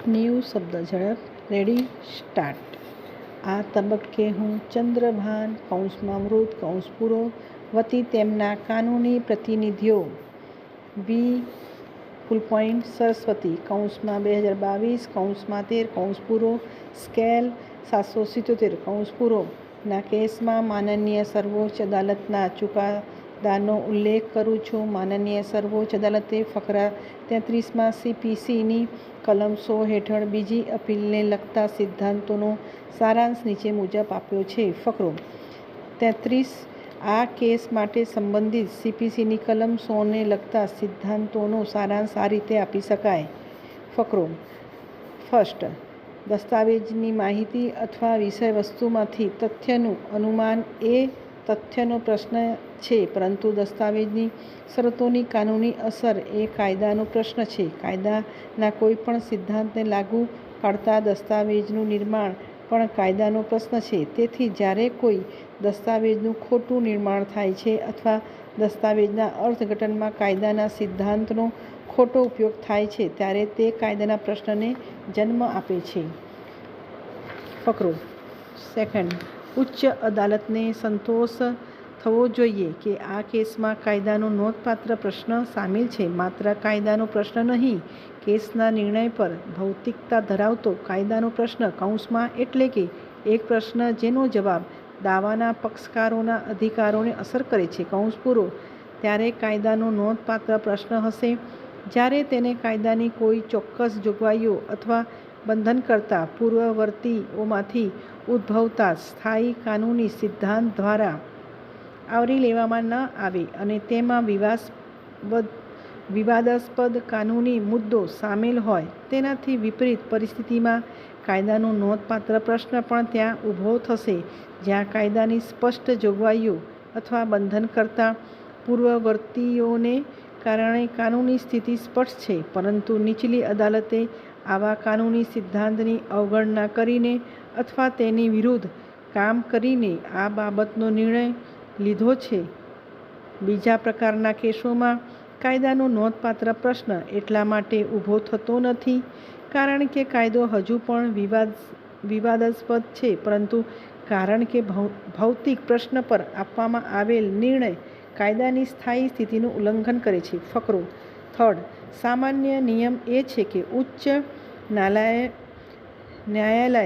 New શબ્દ ઝડપ. Ready, start. આ તબક્કે હું ચંદ્રભાન કૌંસમાં મૃત કૌંસ પૂરો વતી તેમના કાનૂની પ્રતિનિધિઓ વી. સરસ્વતી કૌંસમાં 2022 કૌંસમાં 13 કૌંસ પૂરો સ્કેલ 777 કૌંસ પૂરો ના કેસમાં માનનીય સર્વોચ્ચ અદાલતના ચુકાદાનો ઉલ્લેખ કરું છું. માનનીય સર્વોચ્ચ અદાલતે ફકરા 33માં CPCની કલમ 100 હેઠળ બીજી અપીલને લગતા સિદ્ધાંતોનો સારાંશ નીચે મુજબ આપ્યો છે. ફકરો 33 આ કેસ માટે સંબંધિત CPCની કલમ 100ને લગતા સિદ્ધાંતોનો સારાંશ આ રીતે આપી શકાય. ફકરો ફર્સ્ટ, દસ્તાવેજની માહિતી અથવા વિષય વસ્તુમાંથી તથ્યનું અનુમાન એ તથ્યનો પ્રશ્ન છે, પરંતુ દસ્તાવેજની શરતોની કાનૂની અસર એ કાયદાનો પ્રશ્ન છે. કાયદાના કોઈપણ સિદ્ધાંતને લાગુ પાડતા દસ્તાવેજનું નિર્માણ પણ કાયદાનો પ્રશ્ન છે. તેથી જ્યારે કોઈ દસ્તાવેજનું ખોટું નિર્માણ થાય છે અથવા દસ્તાવેજના અર્થઘટનમાં કાયદાના સિદ્ધાંતનો ખોટો ઉપયોગ થાય છે, ત્યારે તે કાયદાના પ્રશ્નને જન્મ આપે છે. ફકરો સેકન્ડ, ઉચ્ચ અદાલતને સંતોષ થવો જોઈએ કે આ કેસમાં કાયદાનો નોંધપાત્ર પ્રશ્ન સામેલ છે. માત્ર કાયદાનો પ્રશ્ન નહીં, કેસના નિર્ણય પર ભૌતિકતા ધરાવતો કાયદાનો પ્રશ્ન કૌંસમાં એટલે કે એક પ્રશ્ન જેનો જવાબ દાવાના પક્ષકારોના અધિકારોને અસર કરે છે કૌંસ પૂરો ત્યારે કાયદાનો નોંધપાત્ર પ્રશ્ન હશે જ્યારે તેને કાયદાની કોઈ ચોક્કસ જોગવાઈઓ અથવા બંધનકર્તા પૂર્વવર્તીઓમાંથી ઉદ્ભવતા સ્થાયી કાનૂની સિદ્ધાંત દ્વારા આવરી લેવામાં ન આવે અને તેમાં વિવાદાસ્પદ કાનૂની મુદ્દો સામેલ હોય. તેનાથી વિપરીત પરિસ્થિતિમાં કાયદાનો નોંધપાત્ર પ્રશ્ન પણ ત્યાં ઊભો થશે જ્યાં કાયદાની સ્પષ્ટ જોગવાઈઓ અથવા બંધનકર્તા પૂર્વવર્તીઓને કારણે કાનૂની સ્થિતિ સ્પષ્ટ છે, પરંતુ નીચલી અદાલતે આવા કાનૂની સિદ્ધાંતની અવગણના કરીને અથવા તેની વિરુદ્ધ કામ કરીને આ બાબતનો નિર્ણય લીધો છે. બીજા પ્રકારના કેસોમાં કાયદાનો નોંધપાત્ર પ્રશ્ન એટલા માટે ઊભો થતો નથી કારણ કે કાયદો હજુ પણ વિવાદાસ્પદ છે, પરંતુ કારણ કે ભૌતિક પ્રશ્ન પર આપવામાં આવેલ નિર્ણય કાયદાની સ્થાયી સ્થિતિનું ઉલ્લંઘન કરે છે. ફકરો થર્ડ, સામાન્ય નિયમ એ છે કે ઉચ્ચ ન્યાયાલય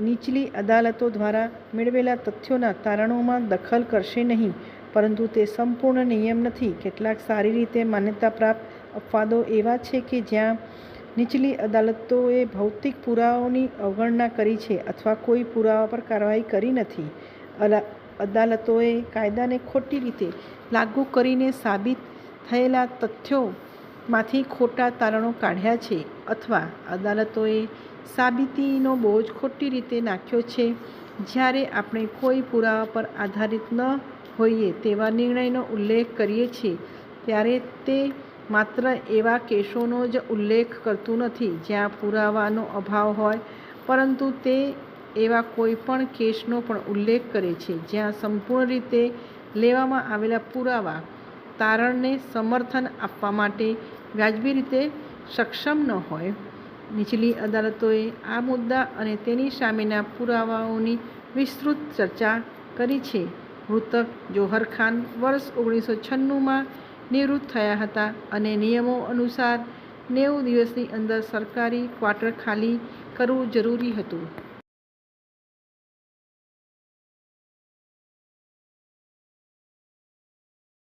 નીચલી અદાલતો દ્વારા મેળવેલા તથ્યોના તારણોમાં દખલ કરશે નહીં, પરંતુ તે સંપૂર્ણ નિયમ નથી. કેટલાક સારી રીતે માન્યતા પ્રાપ્ત અપવાદો એવા છે કે જ્યાં નીચલી અદાલતોએ ભૌતિક પુરાવાઓની અવગણના કરી છે અથવા કોઈ પુરાવા પર કાર્યવાહી કરી નથી. અદાલતોએ કાયદાને ખોટી રીતે લાગુ કરીને સાબિત થયેલા તથ્યોમાંથી ખોટા તારણો કાઢ્યા છે, અથવા અદાલતોએ સાબિતીનો બોજ ખોટી રીતે નાખ્યો છે. જ્યારે આપણે કોઈ પુરાવા પર આધારિત ન હોઈએ તેવા નિર્ણયનો ઉલ્લેખ કરીએ છીએ ત્યારે તે માત્ર એવા કેસોનો જ ઉલ્લેખ કરતું નથી જ્યાં પુરાવાનો અભાવ હોય, પરંતુ તે એવા કોઈપણ કેસનો પણ ઉલ્લેખ કરે છે જ્યાં સંપૂર્ણ રીતે લેવામાં આવેલા પુરાવા તારણને સમર્થન આપવા માટે વ્યાજબી રીતે સક્ષમ ન હોય. નીચલી અદાલતોએ આ મુદ્દા અને તેની સામેના પુરાવાઓની વિસ્તૃત ચર્ચા કરી છે. મૃતક જોહર ખાન વર્ષ 1996માં નિવૃત્ત થયા હતા અને નિયમો અનુસાર 90 દિવસની અંદર સરકારી ક્વાર્ટર ખાલી કરવું જરૂરી હતું.